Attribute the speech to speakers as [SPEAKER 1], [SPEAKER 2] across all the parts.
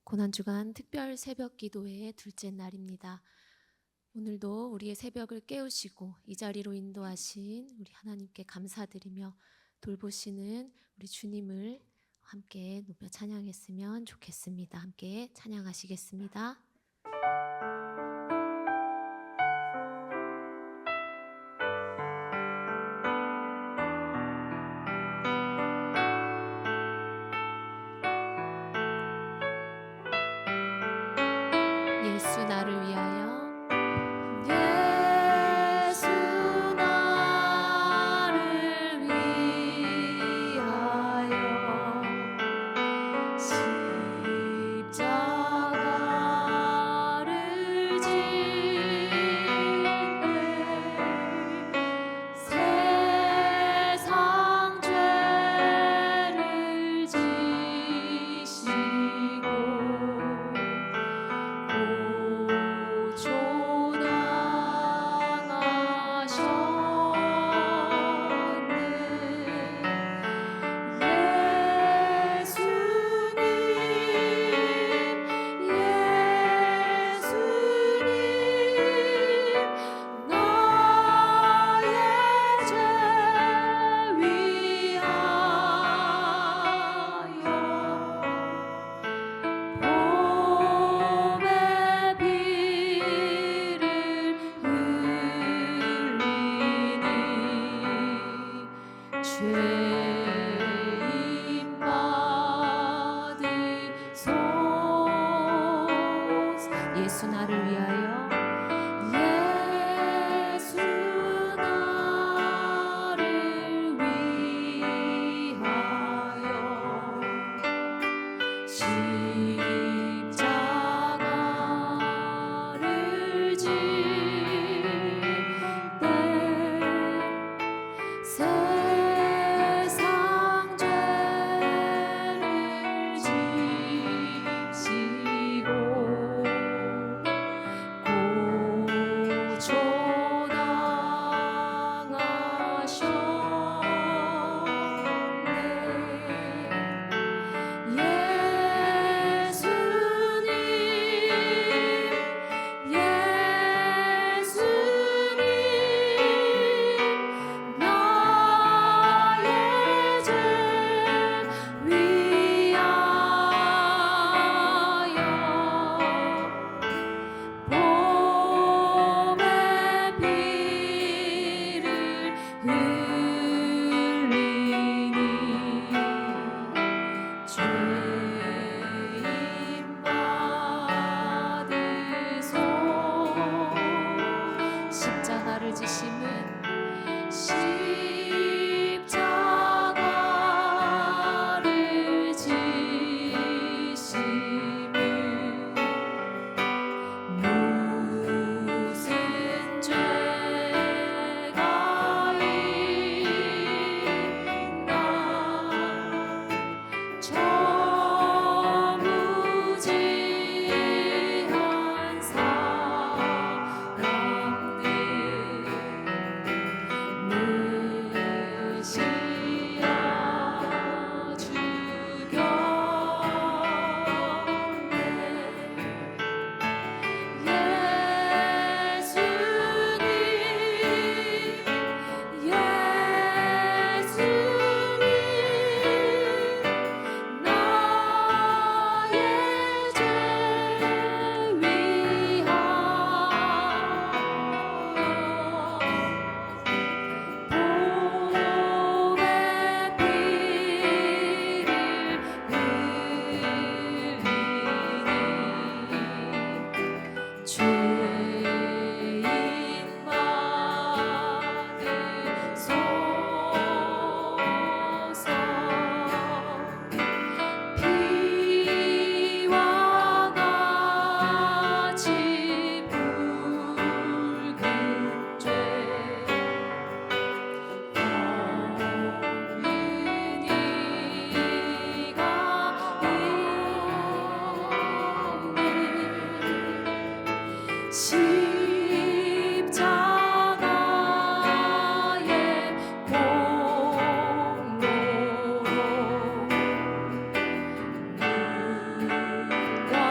[SPEAKER 1] 고난주간 특별 새벽 기도회의 둘째 날입니다. 오늘도 우리의 새벽을 깨우시고 이 자리로 인도하신 우리 하나님께 감사드리며 돌보시는 우리 주님을 함께 높여 찬양했으면 좋겠습니다. 함께 찬양하시겠습니다. 예수 나를 위하여
[SPEAKER 2] 예수 나를 위하여 십자가를 지네 세상 죄를 지시고 죄인 받으소서. 예수 나를 위하여 예수 나를 위하여 십자가를 지네 세상 죄를 지시고 고초당하셨네. 예수님 나의 죄 위하여 봄의 비를 흘리니 죄인 받으소. 십자가를 지심은 십자가를 지심은 무슨 죄가 있나 저 무지한 사람들 메시아 죽였네. 예수님 나의 죄 위하여 봄의 비를 흘리니 죄인 받으소서. 피와 같이 붉은 죄 없는 이가 있네. 십자가의 공로로 누가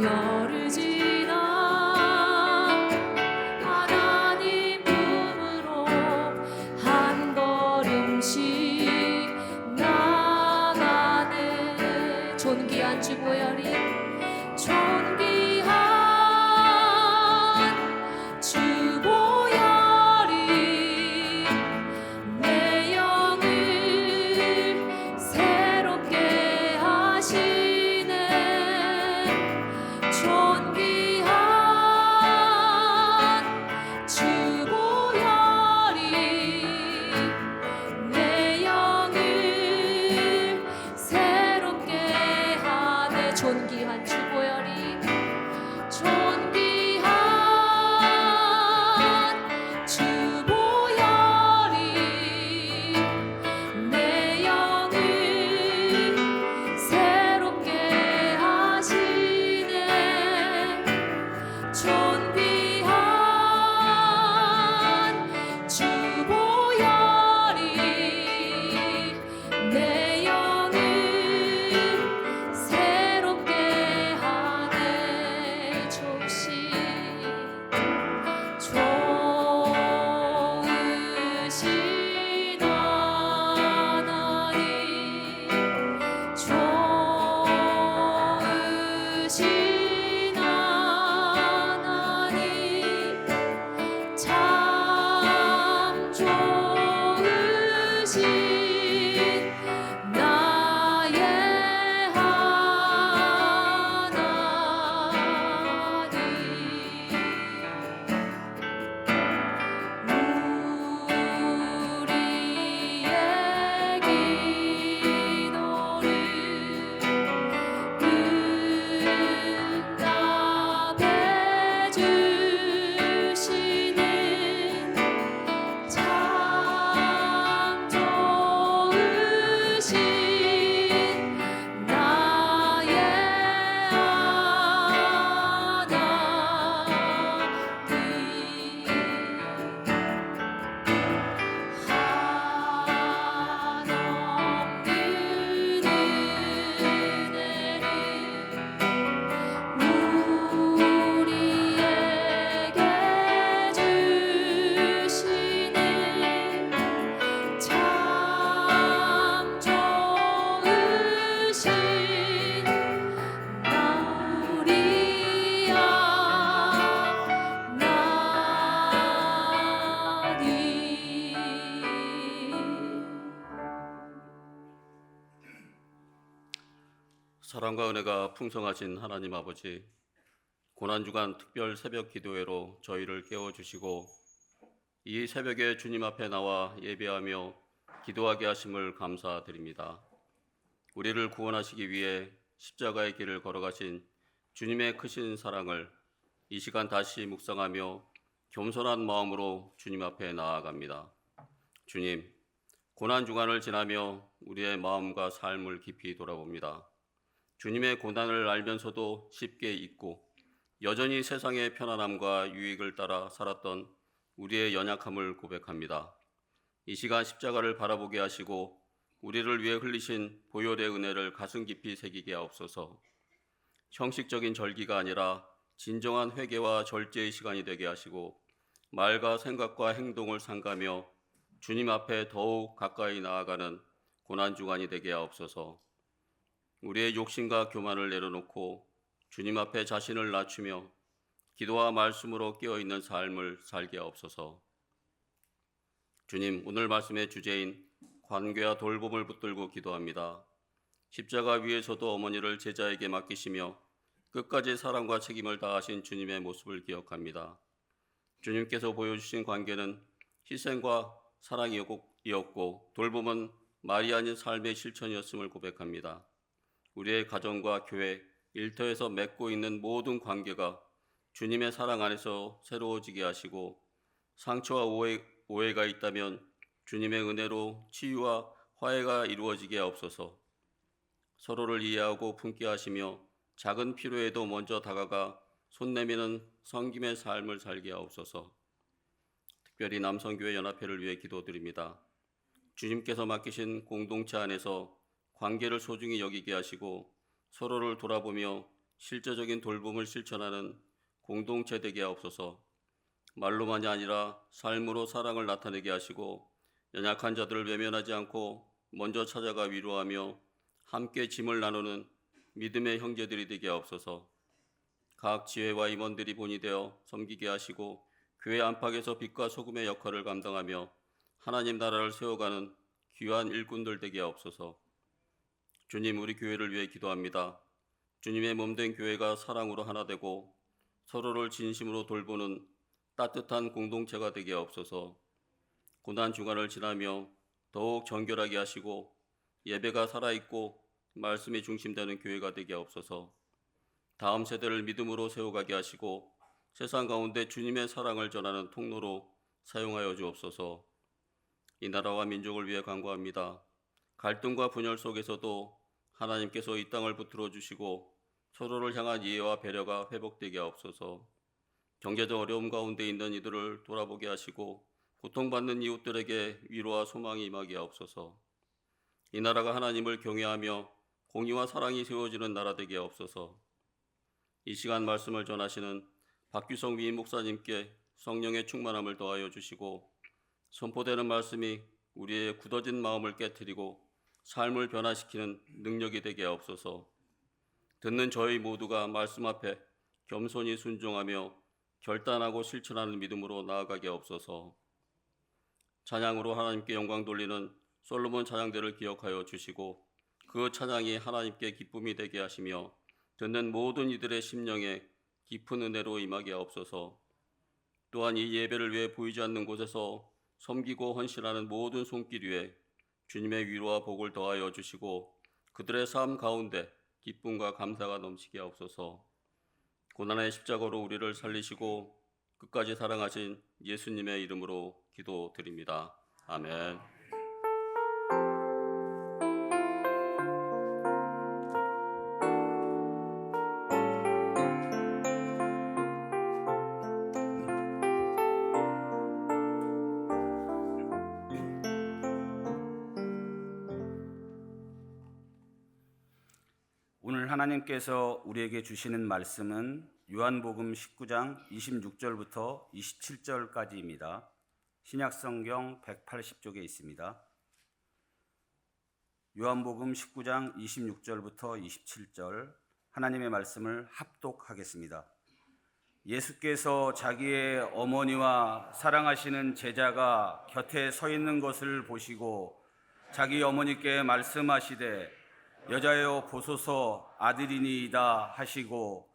[SPEAKER 2] 열을 지나 하나님 품으로 한 걸음씩 나가네. 존귀한 주보혈이 존귀한 주보혈이 내 영을 새롭게 하시네. 존귀한 주보혈이 내 영을 새롭게 하네. 존귀한 주보혈이 존귀한 주보혈이 내 영을 새롭게 하시네. 존귀한 주보혈이 내 영을 새롭게 하네. 좋으신 하나님, 좋으신 하나님, 참 좋으신 나의 우리의 기도를 응답해 주시는 참 좋으신 나의 한없는 은혜를 우리에게 주시는 참 좋으신 우리야
[SPEAKER 3] 사랑과 은혜가 풍성하신 하나님 아버지, 고난주간 특별 새벽 기도회로 저희를 깨워주시고 이 새벽에 주님 앞에 나와 예배하며 기도하게 하심을 감사드립니다. 우리를 구원하시기 위해 십자가의 길을 걸어가신 주님의 크신 사랑을 이 시간 다시 묵상하며 겸손한 마음으로 주님 앞에 나아갑니다. 주님, 고난주간을 지나며 우리의 마음과 삶을 깊이 돌아봅니다. 주님의 고난을 알면서도 쉽게 잊고 여전히 세상의 편안함과 유익을 따라 살았던 우리의 연약함을 고백합니다. 이 시간 십자가를 바라보게 하시고 우리를 위해 흘리신 보혈의 은혜를 가슴 깊이 새기게 하옵소서. 형식적인 절기가 아니라 진정한 회개와 절제의 시간이 되게 하시고 말과 생각과 행동을 삼가며 주님 앞에 더욱 가까이 나아가는 고난주간이 되게 하옵소서. 우리의 욕심과 교만을 내려놓고 주님 앞에 자신을 낮추며 기도와 말씀으로 깨어있는 삶을 살게 하옵소서. 주님, 오늘 말씀의 주제인 관계와 돌봄을 붙들고 기도합니다. 십자가 위에서도 어머니를 제자에게 맡기시며 끝까지 사랑과 책임을 다하신 주님의 모습을 기억합니다. 주님께서 보여주신 관계는 희생과 사랑이었고 돌봄은 말이 아닌 삶의 실천이었음을 고백합니다. 우리의 가정과 교회, 일터에서 맺고 있는 모든 관계가 주님의 사랑 안에서 새로워지게 하시고 상처와 오해가 있다면 주님의 은혜로 치유와 화해가 이루어지게 하옵소서. 서로를 이해하고 품게 하시며 작은 필요에도 먼저 다가가 손 내미는 섬김의 삶을 살게 하옵소서. 특별히 남성교회 연합회를 위해 기도드립니다. 주님께서 맡기신 공동체 안에서 관계를 소중히 여기게 하시고 서로를 돌아보며 실제적인 돌봄을 실천하는 공동체 되게 하옵소서. 말로만이 아니라 삶으로 사랑을 나타내게 하시고 연약한 자들을 외면하지 않고 먼저 찾아가 위로하며 함께 짐을 나누는 믿음의 형제들이 되게 하옵소서. 각 지회와 임원들이 본이 되어 섬기게 하시고 교회 안팎에서 빛과 소금의 역할을 감당하며 하나님 나라를 세워가는 귀한 일꾼들 되게 하옵소서. 주님, 우리 교회를 위해 기도합니다. 주님의 몸된 교회가 사랑으로 하나 되고 서로를 진심으로 돌보는 따뜻한 공동체가 되게 하옵소서. 고난 주간을 지나며 더욱 정결하게 하시고 예배가 살아있고 말씀이 중심되는 교회가 되게 하옵소서. 다음 세대를 믿음으로 세워가게 하시고 세상 가운데 주님의 사랑을 전하는 통로로 사용하여 주옵소서. 이 나라와 민족을 위해 간구합니다. 갈등과 분열 속에서도 하나님께서 이 땅을 붙들어 주시고 서로를 향한 이해와 배려가 회복되게 하옵소서. 경제적 어려움 가운데 있는 이들을 돌아보게 하시고 고통받는 이웃들에게 위로와 소망이 임하게 하옵소서. 이 나라가 하나님을 경외하며 공의와 사랑이 세워지는 나라 되게 하옵소서. 이 시간 말씀을 전하시는 박규성 위임 목사님께 성령의 충만함을 더하여 주시고 선포되는 말씀이 우리의 굳어진 마음을 깨트리고 삶을 변화시키는 능력이 되게 하옵소서. 듣는 저희 모두가 말씀 앞에 겸손히 순종하며 결단하고 실천하는 믿음으로 나아가게 하옵소서. 찬양으로 하나님께 영광 돌리는 솔로몬 찬양대를 기억하여 주시고 그 찬양이 하나님께 기쁨이 되게 하시며 듣는 모든 이들의 심령에 깊은 은혜로 임하게 하옵소서. 또한 이 예배를 위해 보이지 않는 곳에서 섬기고 헌신하는 모든 손길 위에 주님의 위로와 복을 더하여 주시고 그들의 삶 가운데 기쁨과 감사가 넘치게 하옵소서. 고난의 십자가로 우리를 살리시고 끝까지 사랑하신 예수님의 이름으로 기도드립니다. 아멘.
[SPEAKER 4] 오늘 하나님께서 우리에게 주시는 말씀은 요한복음 19장 26절부터 27절까지입니다. 신약성경 180쪽에 있습니다. 요한복음 19장 26절부터 27절 하나님의 말씀을 합독하겠습니다. 예수께서 자기의 어머니와 사랑하시는 제자가 곁에 서 있는 것을 보시고 자기 어머니께 말씀하시되 여자여 보소서 아들이니이다 하시고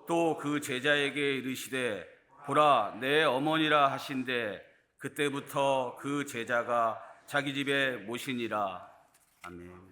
[SPEAKER 4] 또 그 제자에게 이르시되 보라 내 어머니라 하신대 그때부터 그 제자가 자기 집에 모시니라. 아멘.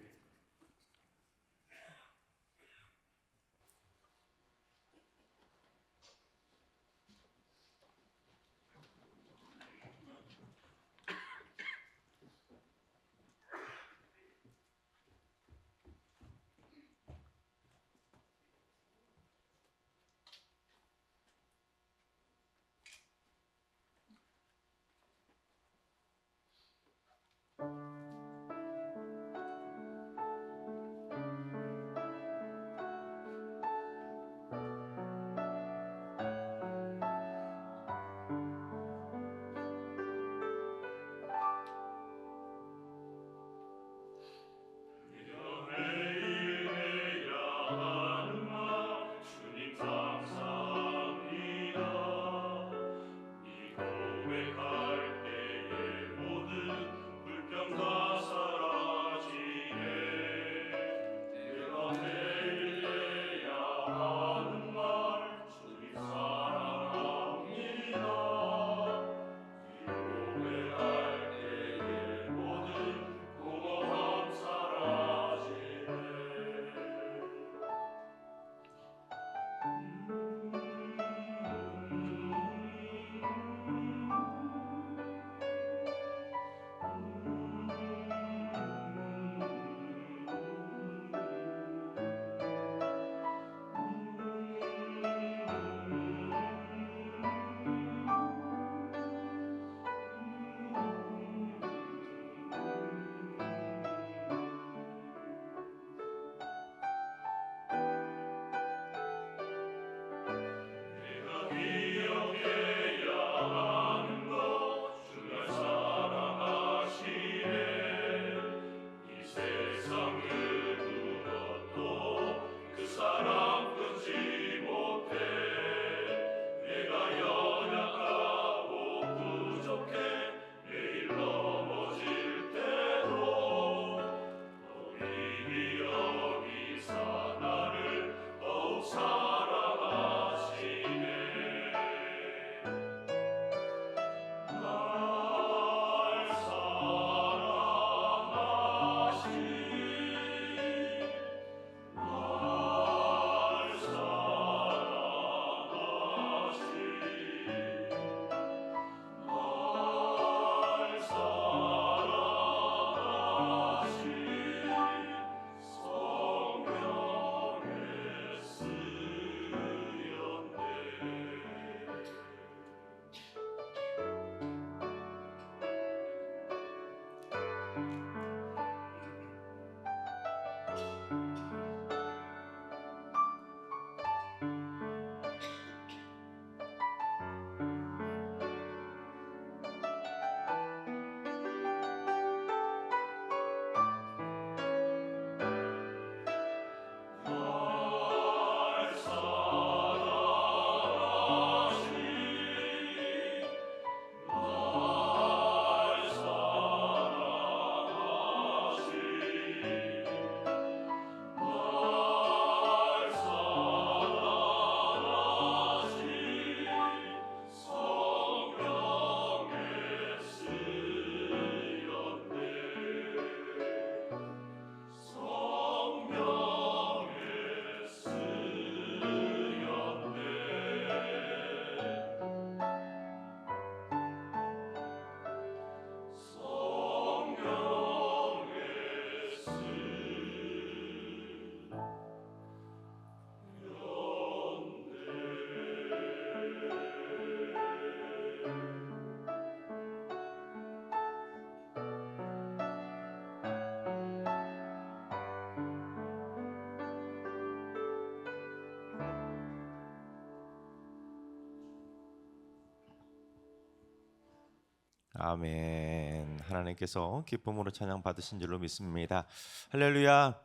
[SPEAKER 5] 아멘. 하나님께서 기쁨으로 찬양 받으신 줄로 믿습니다. 할렐루야.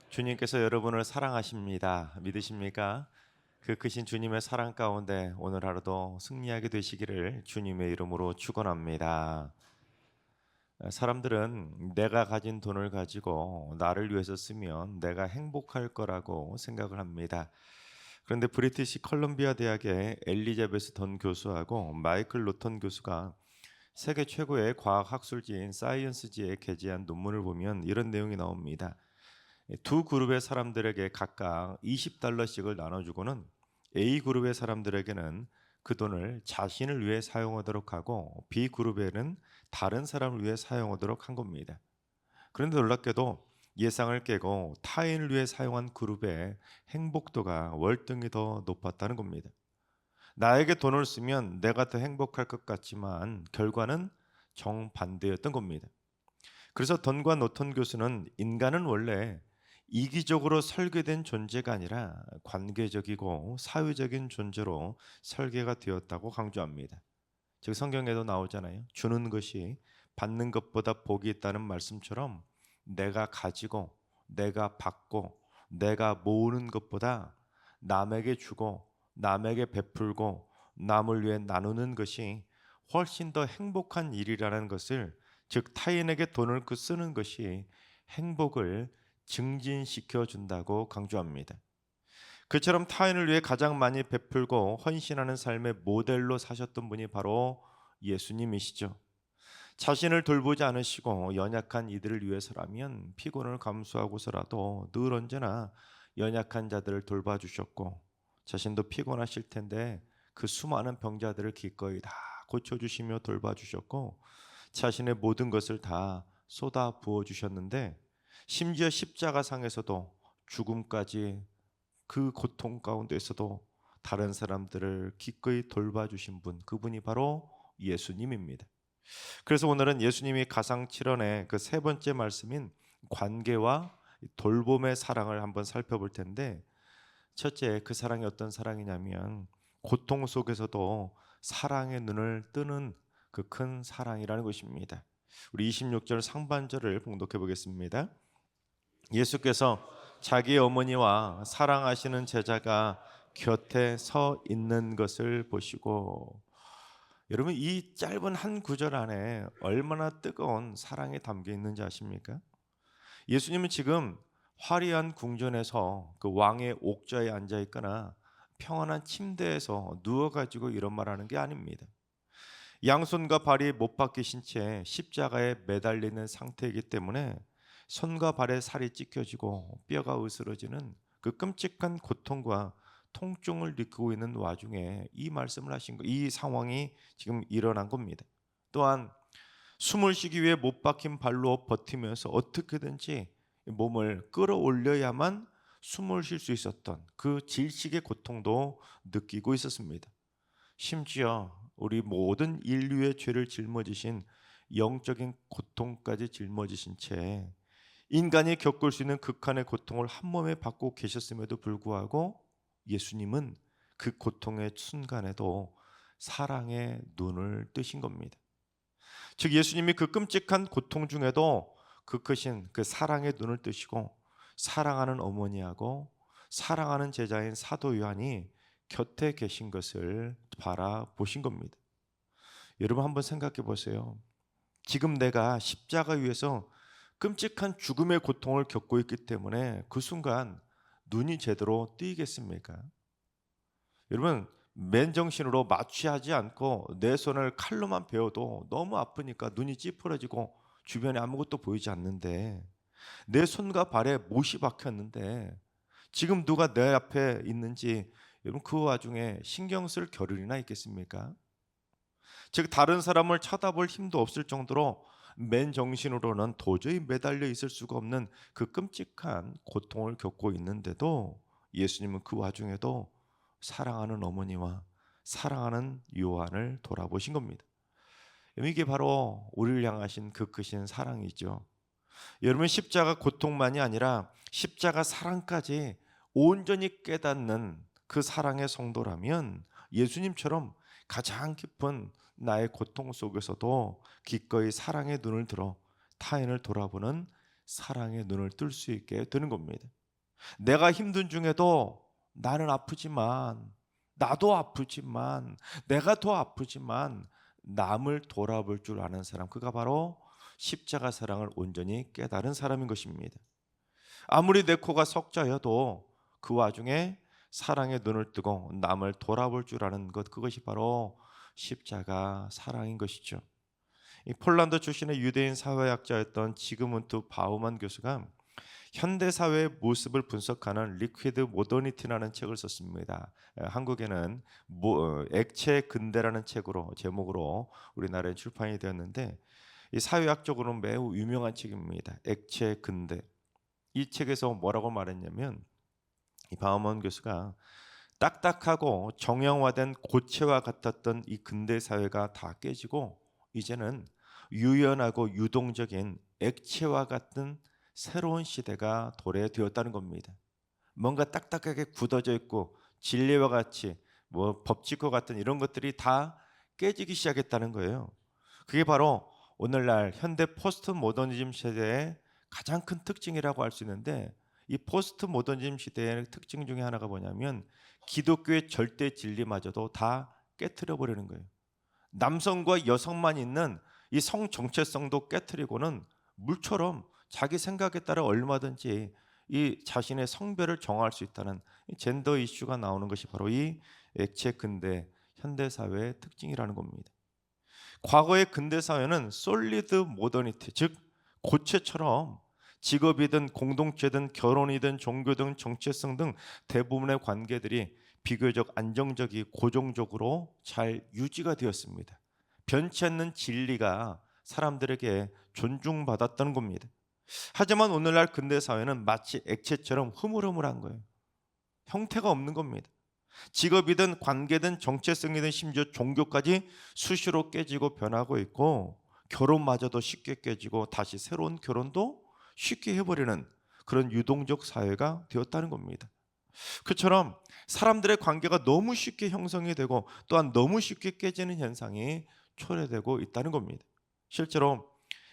[SPEAKER 5] 주님께서 여러분을 사랑하십니다. 믿으십니까? 그 크신 주님의 사랑 가운데 오늘 하루도 승리하게 되시기를 주님의 이름으로 축원합니다. 사람들은 내가 가진 돈을 가지고 나를 위해서 쓰면 내가 행복할 거라고 생각을 합니다. 그런데 브리티시 컬럼비아 대학의 엘리자베스 던 교수하고 마이클 로턴 교수가 세계 최고의 과학 학술지인 사이언스지에 게재한 논문을 보면 이런 내용이 나옵니다. 두 그룹의 사람들에게 각각 $20씩을 나눠주고는 A그룹의 사람들에게는 그 돈을 자신을 위해 사용하도록 하고 B그룹에는 다른 사람을 위해 사용하도록 한 겁니다. 그런데 놀랍게도 예상을 깨고 타인을 위해 사용한 그룹의 행복도가 월등히 더 높았다는 겁니다. 나에게 돈을 쓰면 내가 더 행복할 것 같지만 결과는 정반대였던 겁니다. 그래서 던과 노턴 교수는 인간은 원래 이기적으로 설계된 존재가 아니라 관계적이고 사회적인 존재로 설계가 되었다고 강조합니다. 즉 성경에도 나오잖아요. 주는 것이 받는 것보다 복이 있다는 말씀처럼 내가 가지고 내가 받고 내가 모으는 것보다 남에게 주고 남에게 베풀고 남을 위해 나누는 것이 훨씬 더 행복한 일이라는 것을, 즉 타인에게 돈을 쓰는 것이 행복을 증진시켜 준다고 강조합니다. 그처럼 타인을 위해 가장 많이 베풀고 헌신하는 삶의 모델로 사셨던 분이 바로 예수님이시죠. 자신을 돌보지 않으시고 연약한 이들을 위해서라면 피곤을 감수하고서라도 늘 언제나 연약한 자들을 돌봐주셨고 자신도 피곤하실 텐데 그 수많은 병자들을 기꺼이 다 고쳐주시며 돌봐주셨고 자신의 모든 것을 다 쏟아 부어주셨는데 심지어 십자가상에서도 죽음까지 그 고통 가운데서도 다른 사람들을 기꺼이 돌봐주신 분, 그분이 바로 예수님입니다. 그래서 오늘은 예수님이 가상칠언의 그 세 번째 말씀인 관계와 돌봄의 사랑을 한번 살펴볼 텐데, 첫째, 그 사랑이 어떤 사랑이냐면 고통 속에서도 사랑의 눈을 뜨는 그 큰 사랑이라는 것입니다. 우리 26절 상반절을 봉독해 보겠습니다. 예수께서 자기의 어머니와 사랑하시는 제자가 곁에 서 있는 것을 보시고, 여러분 이 짧은 한 구절 안에 얼마나 뜨거운 사랑이 담겨 있는지 아십니까? 예수님은 지금 화려한 궁전에서 그 왕의 옥좌에 앉아 있거나 평안한 침대에서 누워가지고 이런 말하는 게 아닙니다. 양손과 발이 못 박히신 채 십자가에 매달리는 상태이기 때문에 손과 발에 살이 찢겨지고 뼈가 으스러지는 그 끔찍한 고통과 통증을 느끼고 있는 와중에 이 말씀을 하신 거, 이 상황이 지금 일어난 겁니다. 또한 숨을 쉬기 위해 못 박힌 발로 버티면서 어떻게든지 몸을 끌어올려야만 숨을 쉴 수 있었던 그 질식의 고통도 느끼고 있었습니다. 심지어 우리 모든 인류의 죄를 짊어지신 영적인 고통까지 짊어지신 채 인간이 겪을 수 있는 극한의 고통을 한 몸에 받고 계셨음에도 불구하고 예수님은 그 고통의 순간에도 사랑의 눈을 뜨신 겁니다. 즉 예수님이 그 끔찍한 고통 중에도 그 크신 그 사랑의 눈을 뜨시고 사랑하는 어머니하고 사랑하는 제자인 사도 요한이 곁에 계신 것을 바라보신 겁니다. 여러분 한번 생각해 보세요. 지금 내가 십자가 위에서 끔찍한 죽음의 고통을 겪고 있기 때문에 그 순간 눈이 제대로 뜨이겠습니까? 여러분 맨정신으로 마취하지 않고 내 손을 칼로만 베어도 너무 아프니까 눈이 찌푸러지고 주변에 아무것도 보이지 않는데, 내 손과 발에 못이 박혔는데 지금 누가 내 앞에 있는지 여러분 그 와중에 신경 쓸 겨를이나 있겠습니까? 즉 다른 사람을 쳐다볼 힘도 없을 정도로 맨정신으로는 도저히 매달려 있을 수가 없는 그 끔찍한 고통을 겪고 있는데도 예수님은 그 와중에도 사랑하는 어머니와 사랑하는 요한을 돌아보신 겁니다. 이게 바로 우리를 향하신 그 크신 사랑이죠. 여러분 십자가 고통만이 아니라 십자가 사랑까지 온전히 깨닫는 그 사랑의 성도라면 예수님처럼 가장 깊은 나의 고통 속에서도 기꺼이 사랑의 눈을 들어 타인을 돌아보는 사랑의 눈을 뜰 수 있게 되는 겁니다. 내가 힘든 중에도 나는 아프지만, 나도 아프지만, 내가 더 아프지만 남을 돌아볼 줄 아는 사람, 그가 바로 십자가 사랑을 온전히 깨달은 사람인 것입니다. 아무리 내 코가 석자여도 그 와중에 사랑의 눈을 뜨고 남을 돌아볼 줄 아는 것, 그것이 바로 십자가 사랑인 것이죠. 이 폴란드 출신의 유대인 사회학자였던 지그문트 바우만 교수가 현대 사회의 모습을 분석하는 리퀴드 모더니티라는 책을 썼습니다. 한국에는 액체 근대라는 책으로 제목으로 우리나라에 출판이 되었는데, 이 사회학적으로는 매우 유명한 책입니다. 액체 근대. 이 책에서 뭐라고 말했냐면, 이 바우먼 교수가 딱딱하고 정형화된 고체와 같았던 이 근대 사회가 다 깨지고 이제는 유연하고 유동적인 액체와 같은 새로운 시대가 도래되었다는 겁니다. 뭔가 딱딱하게 굳어져 있고 진리와 같이 법칙과 같은 이런 것들이 다 깨지기 시작했다는 거예요. 그게 바로 오늘날 현대 포스트 모더니즘 시대의 가장 큰 특징이라고 할 수 있는데, 이 포스트 모더니즘 시대의 특징 중에 하나가 뭐냐면 기독교의 절대 진리마저도 다 깨트려 버리는 거예요. 남성과 여성만 있는 이 성 정체성도 깨트리고는 물처럼 자기 생각에 따라 얼마든지 이 자신의 성별을 정할 수 있다는 젠더 이슈가 나오는 것이 바로 이 액체 근대 현대 사회의 특징이라는 겁니다. 과거의 근대 사회는 솔리드 모더니티, 즉 고체처럼 직업이든 공동체든 결혼이든 종교든 정체성 등 대부분의 관계들이 비교적 안정적이 고정적으로 잘 유지가 되었습니다. 변치 않는 진리가 사람들에게 존중받았던 겁니다. 하지만 오늘날 근대 사회는 마치 액체처럼 흐물흐물한 거예요. 형태가 없는 겁니다. 직업이든 관계든 정체성이든 심지어 종교까지 수시로 깨지고 변하고 있고, 결혼마저도 쉽게 깨지고 다시 새로운 결혼도 쉽게 해버리는 그런 유동적 사회가 되었다는 겁니다. 그처럼 사람들의 관계가 너무 쉽게 형성이 되고 또한 너무 쉽게 깨지는 현상이 초래되고 있다는 겁니다. 실제로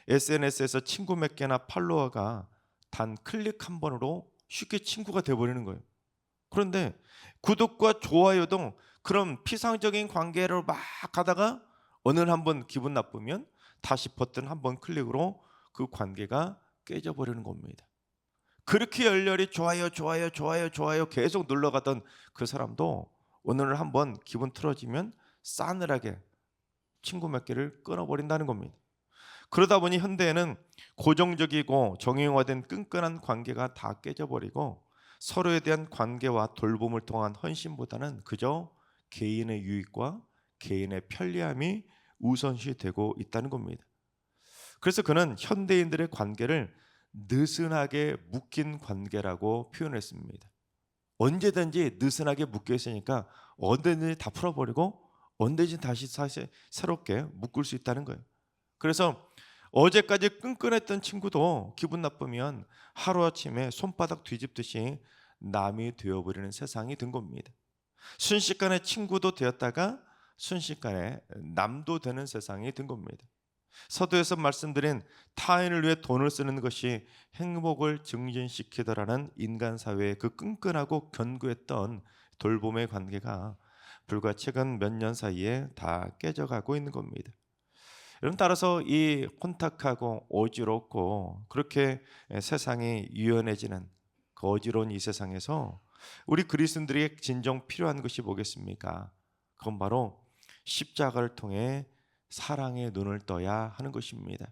[SPEAKER 5] SNS에서 친구 몇 개나 팔로워가 단 클릭 한 번으로 쉽게 친구가 되어버리는 거예요. 그런데 구독과 좋아요 등 그런 피상적인 관계로 막 가다가 어느 한번 기분 나쁘면 다시 버튼 한 번 클릭으로 그 관계가 깨져버리는 겁니다. 그렇게 열렬히 좋아요 좋아요 좋아요 좋아요 계속 눌러가던 그 사람도 오늘 한번 기분 틀어지면 싸늘하게 친구 몇 개를 끊어버린다는 겁니다. 그러다 보니 현대에는 고정적이고 정형화된 끈끈한 관계가 다 깨져버리고 서로에 대한 관계와 돌봄을 통한 헌신보다는 그저 개인의 유익과 개인의 편리함이 우선시 되고 있다는 겁니다. 그래서 그는 현대인들의 관계를 느슨하게 묶인 관계라고 표현했습니다. 언제든지 느슨하게 묶여 있으니까 언제든지 다 풀어버리고 언제든지 다시 새롭게 묶을 수 있다는 거예요. 그래서 어제까지 끈끈했던 친구도 기분 나쁘면 하루아침에 손바닥 뒤집듯이 남이 되어버리는 세상이 된 겁니다. 순식간에 친구도 되었다가 순식간에 남도 되는 세상이 된 겁니다. 서두에서 말씀드린 타인을 위해 돈을 쓰는 것이 행복을 증진시키더라는 인간 사회의 그 끈끈하고 견고했던 돌봄의 관계가 불과 최근 몇 년 사이에 다 깨져가고 있는 겁니다. 여러분, 따라서 이 혼탁하고 어지럽고 그렇게 세상이 유연해지는 그 어지러운 이 세상에서 우리 그리스도인들에게 진정 필요한 것이 뭐겠습니까? 그건 바로 십자가를 통해 사랑의 눈을 떠야 하는 것입니다.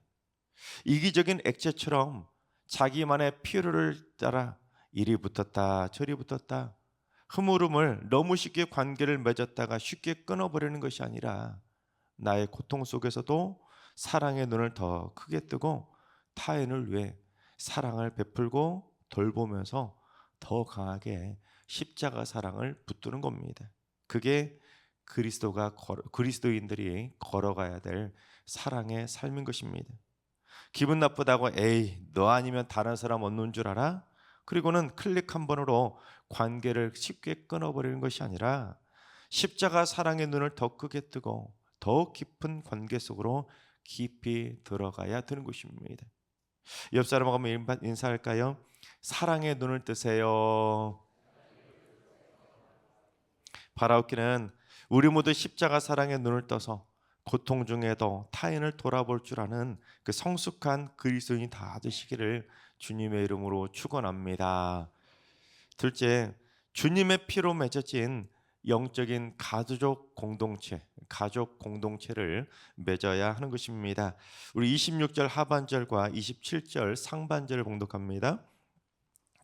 [SPEAKER 5] 이기적인 액체처럼 자기만의 필요를 따라 이리 붙었다 저리 붙었다 흐물흐물 너무 쉽게 관계를 맺었다가 쉽게 끊어버리는 것이 아니라 나의 고통 속에서도 사랑의 눈을 더 크게 뜨고 타인을 위해 사랑을 베풀고 돌보면서 더 강하게 십자가 사랑을 붙드는 겁니다. 그게 그리스도인들이 걸어가야 될 사랑의 삶인 것입니다. 기분 나쁘다고 에이 너 아니면 다른 사람 없는 줄 알아? 그리고는 클릭 한 번으로 관계를 쉽게 끊어버리는 것이 아니라 십자가 사랑의 눈을 더 크게 뜨고 더 깊은 관계 속으로 깊이 들어가야 되는 것입니다. 옆 사람하고 한번 인사할까요? 사랑의 눈을 뜨세요. 바라옵기는 우리 모두 십자가 사랑의 눈을 떠서 고통 중에도 타인을 돌아볼 줄 아는 그 성숙한 그리스도인이 다 되시기를 주님의 이름으로 축원합니다. 둘째, 주님의 피로 맺어진 영적인 가족 공동체를 맺어야 하는 것입니다. 우리 26절 하반절과 27절 상반절을 봉독합니다.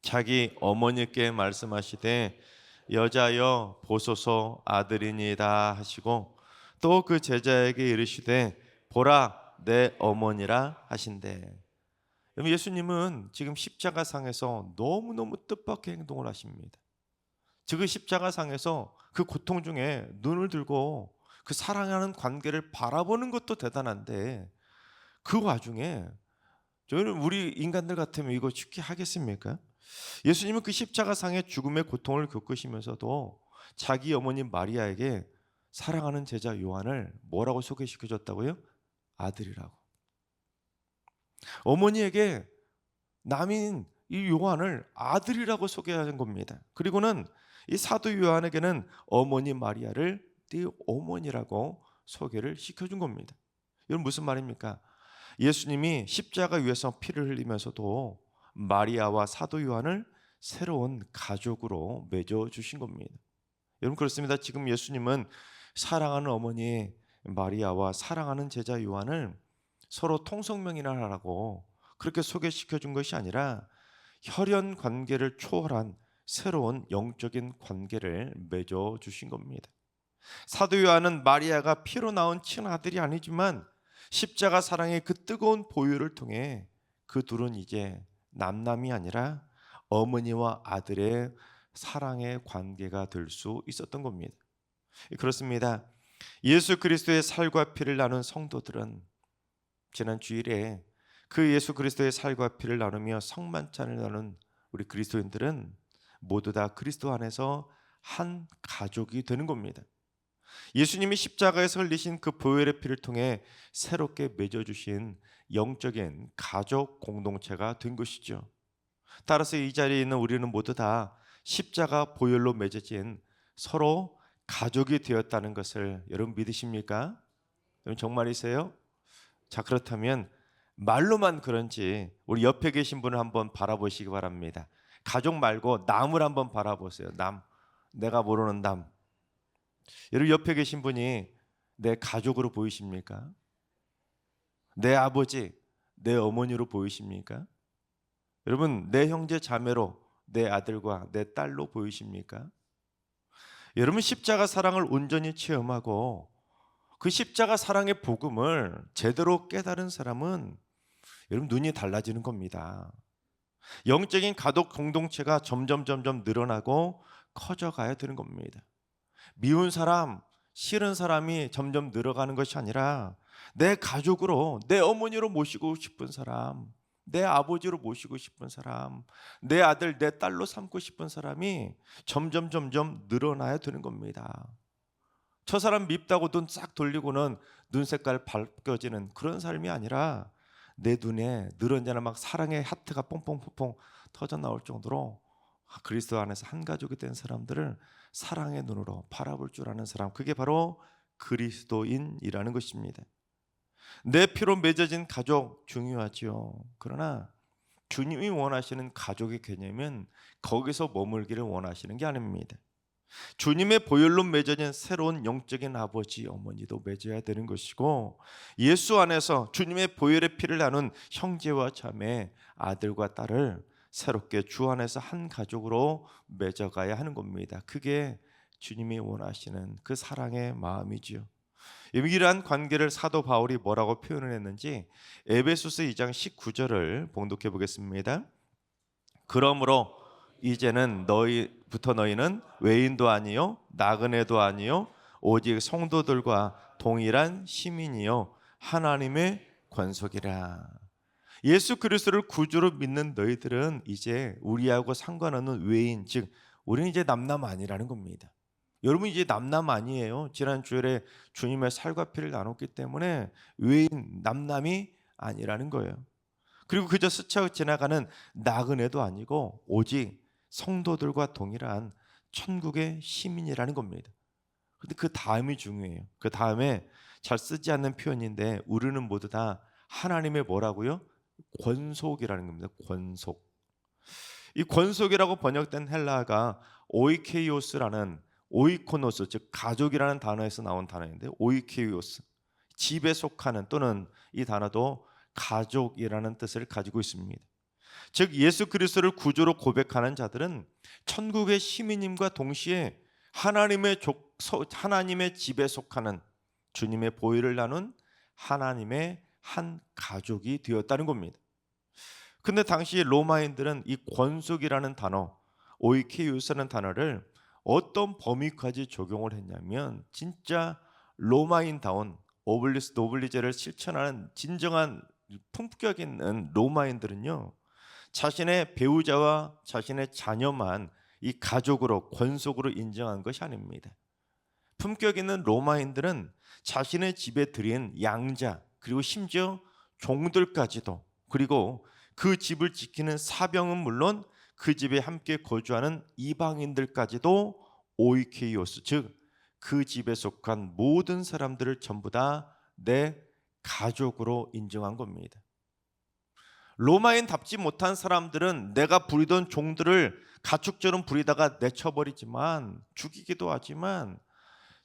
[SPEAKER 5] 자기 어머니께 말씀하시되 여자여 보소서 아들이니이다 하시고 또 그 제자에게 이르시되 보라 내 어머니라 하신대. 예수님은 지금 십자가상에서 너무너무 뜻밖의 행동을 하십니다. 즉 십자가상에서 그 고통 중에 눈을 들고 그 사랑하는 관계를 바라보는 것도 대단한데 그 와중에 저희는 우리 인간들 같으면 이거 쉽게 하겠습니까? 예수님은 그 십자가상의 죽음의 고통을 겪으시면서도 자기 어머니 마리아에게 사랑하는 제자 요한을 뭐라고 소개시켜줬다고요? 아들이라고. 어머니에게 남인 이 요한을 아들이라고 소개하는 겁니다. 그리고는 이 사도 요한에게는 어머니 마리아를 네 어머니라고 소개를 시켜준 겁니다. 이건 무슨 말입니까? 예수님이 십자가 위에서 피를 흘리면서도 마리아와 사도 요한을 새로운 가족으로 맺어주신 겁니다. 여러분 그렇습니다. 지금 예수님은 사랑하는 어머니 마리아와 사랑하는 제자 요한을 서로 통성명이나 하라고 그렇게 소개시켜준 것이 아니라 혈연 관계를 초월한 새로운 영적인 관계를 맺어주신 겁니다. 사도 요한은 마리아가 피로 나온 친아들이 아니지만 십자가 사랑의 그 뜨거운 보혈을 통해 그 둘은 이제 남남이 아니라 어머니와 아들의 사랑의 관계가 될 수 있었던 겁니다. 그렇습니다. 예수 그리스도의 살과 피를 나눈 성도들은 지난 주일에 그 예수 그리스도의 살과 피를 나누며 성만찬을 나눈 우리 그리스도인들은 모두 다 그리스도 안에서 한 가족이 되는 겁니다. 예수님이 십자가에서 흘리신 그 보혈의 피를 통해 새롭게 맺어주신 영적인 가족 공동체가 된 것이죠. 따라서 이 자리에 있는 우리는 모두 다 십자가 보혈로 맺어진 서로 가족이 되었다는 것을 여러분 믿으십니까? 여러분 정말이세요? 자, 그렇다면 말로만 그런지 우리 옆에 계신 분을 한번 바라보시기 바랍니다. 가족 말고 남을 한번 바라보세요. 남, 내가 모르는 남. 여러분 옆에 계신 분이 내 가족으로 보이십니까? 내 아버지, 내 어머니로 보이십니까? 여러분 내 형제 자매로, 내 아들과 내 딸로 보이십니까? 여러분 십자가 사랑을 온전히 체험하고 그 십자가 사랑의 복음을 제대로 깨달은 사람은 여러분 눈이 달라지는 겁니다. 영적인 가족 공동체가 점점 늘어나고 커져가야 되는 겁니다. 미운 사람, 싫은 사람이 점점 늘어가는 것이 아니라 내 가족으로, 내 어머니로 모시고 싶은 사람, 내 아버지로 모시고 싶은 사람, 내 아들, 내 딸로 삼고 싶은 사람이 점점 늘어나야 되는 겁니다. 저 사람 밉다고 눈 싹 돌리고는 눈 색깔 밝혀지는 그런 삶이 아니라 내 눈에 늘 언제나 막 사랑의 하트가 뽕뽕 터져 나올 정도로 그리스도 안에서 한 가족이 된 사람들을 사랑의 눈으로 바라볼 줄 아는 사람, 그게 바로 그리스도인이라는 것입니다. 내 피로 맺어진 가족 중요하지요. 그러나 주님이 원하시는 가족의 개념은 거기서 머물기를 원하시는 게 아닙니다. 주님의 보혈로 맺어진 새로운 영적인 아버지, 어머니도 맺어야 되는 것이고, 예수 안에서 주님의 보혈의 피를 나눈 형제와 자매, 아들과 딸을 새롭게 주 안에서 한 가족으로 맺어가야 하는 겁니다. 그게 주님이 원하시는 그 사랑의 마음이지요. 이러한 관계를 사도 바울이 뭐라고 표현을 했는지 에베소서 2장 19절을 봉독해 보겠습니다. 그러므로 이제는 너희는 외인도 아니요 나그네도 아니요 오직 성도들과 동일한 시민이요 하나님의 권속이라. 예수 그리스도를 구주로 믿는 너희들은 이제 우리하고 상관없는 외인, 즉 우리는 이제 남남 아니라는 겁니다. 여러분 이제 남남 아니에요. 지난 주일에 주님의 살과 피를 나눴기 때문에 외인 남남이 아니라는 거예요. 그리고 그저 스쳐 지나가는 나그네도 아니고 오직 성도들과 동일한 천국의 시민이라는 겁니다. 근데 그 다음이 중요해요. 그 다음에 잘 쓰지 않는 표현인데 우리는 모두 다 하나님의 뭐라고요? 권속이라는 겁니다. 권속. 이 권속이라고 번역된 헬라어가 오이케이오스라는 오이코노스 즉 가족이라는 단어에서 나온 단어인데 오이케이오스 집에 속하는 또는 이 단어도 가족이라는 뜻을 가지고 있습니다. 즉 예수 그리스도를 구주로 고백하는 자들은 천국의 시민임과 동시에 하나님의 집에 속하는 주님의 보혈을 나눈 하나님의 한 가족이 되었다는 겁니다. 근데 당시 로마인들은 이 권속이라는 단어, 오이케이우스라는 단어를 어떤 범위까지 적용을 했냐면 진짜 로마인다운 오블리스 노블리제를 실천하는 진정한 품격 있는 로마인들은요. 자신의 배우자와 자신의 자녀만 이 가족으로 권속으로 인정한 것이 아닙니다. 품격 있는 로마인들은 자신의 집에 들인 양자 그리고 심지어 종들까지도 그리고 그 집을 지키는 사병은 물론 그 집에 함께 거주하는 이방인들까지도 오이케이오스 즉 그 집에 속한 모든 사람들을 전부 다 내 가족으로 인정한 겁니다. 로마인답지 못한 사람들은 내가 부리던 종들을 가축처럼 부리다가 내쳐버리지만 죽이기도 하지만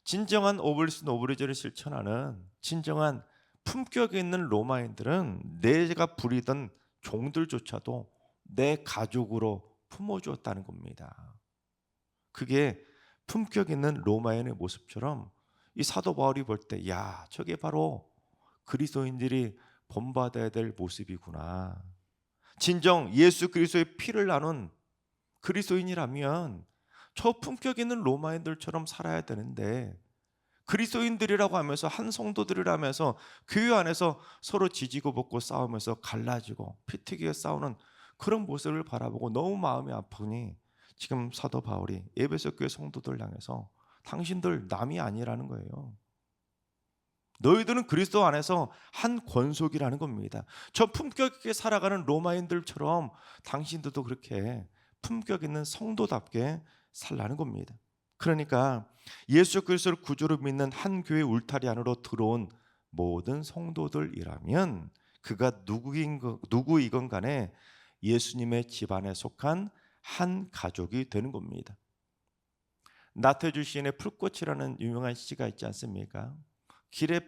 [SPEAKER 5] 진정한 오블리스 노브리제를 실천하는 진정한 품격 있는 로마인들은 내가 부리던 종들조차도 내 가족으로 품어주었다는 겁니다. 그게 품격 있는 로마인의 모습처럼 이 사도 바울이 볼 때 야 저게 바로 그리스도인들이 본받아야 될 모습이구나. 진정 예수 그리스도의 피를 나눈 그리스도인이라면 저 품격 있는 로마인들처럼 살아야 되는데 그리스도인들이라고 하면서 한 성도들이라면서 교회 안에서 서로 지지고 볶고 싸우면서 갈라지고 피튀기게 싸우는 그런 모습을 바라보고 너무 마음이 아프니 지금 사도 바울이 에베소 교회 성도들 향해서 당신들 남이 아니라는 거예요. 너희들은 그리스도 안에서 한 권속이라는 겁니다. 저 품격 있게 살아가는 로마인들처럼 당신들도 그렇게 품격 있는 성도답게 살라는 겁니다. 그러니까 예수 그리스도를 구주로 믿는 한 교회 울타리 안으로 들어온 모든 성도들이라면 그가 누구이건 간에 예수님의 집안에 속한 한 가족이 되는 겁니다. 나태주 시인의 풀꽃이라는 유명한 시가 있지 않습니까? 길에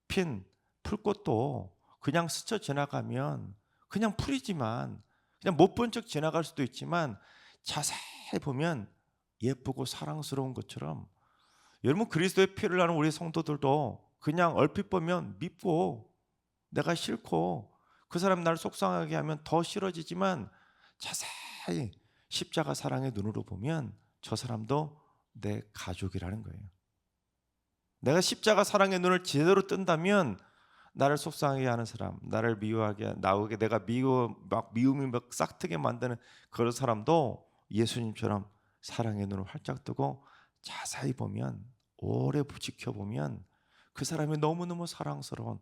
[SPEAKER 5] 핀 풀꽃도 그냥 스쳐 지나가면 그냥 풀이지만 그냥 못 본 척 지나갈 수도 있지만 자세히 보면 예쁘고 사랑스러운 것처럼 여러분 그리스도의 피를 나는 우리 성도들도 그냥 얼핏 보면 밉고 내가 싫고 그 사람 나를 속상하게 하면 더 싫어지지만 자세히 십자가 사랑의 눈으로 보면 저 사람도 내 가족이라는 거예요. 내가 십자가 사랑의 눈을 제대로 뜬다면 나를 속상하게 하는 사람, 나를 미워하게 나오게 내가 미움이 막 싹트게 만드는 그런 사람도 예수님처럼 사랑의 눈을 활짝 뜨고 자세히 보면 오래 지켜보면 그 사람이 너무너무 사랑스러운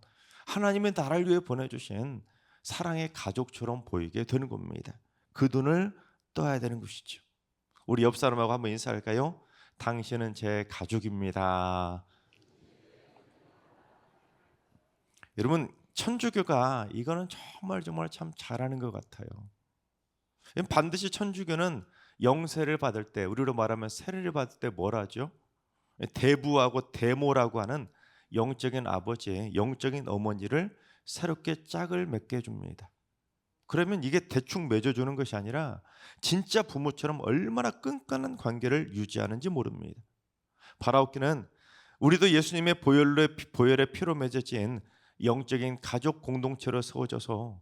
[SPEAKER 5] 하나님의 나를 위해 보내주신 사랑의 가족처럼 보이게 되는 겁니다. 그 눈을 떠야 되는 것이죠. 우리 옆 사람하고 한번 인사할까요? 당신은 제 가족입니다. 여러분 천주교가 이거는 정말 참 잘하는 것 같아요. 반드시 천주교는 영세를 받을 때 우리로 말하면 세례를 받을 때 뭘 하죠? 대부하고 대모라고 하는 영적인 아버지, 영적인 어머니를 새롭게 짝을 맺게 해줍니다. 그러면 이게 대충 맺어주는 것이 아니라 진짜 부모처럼 얼마나 끈끈한 관계를 유지하는지 모릅니다. 바라옵기는 우리도 예수님의 보혈의 피로 맺어진 영적인 가족 공동체로 세워져서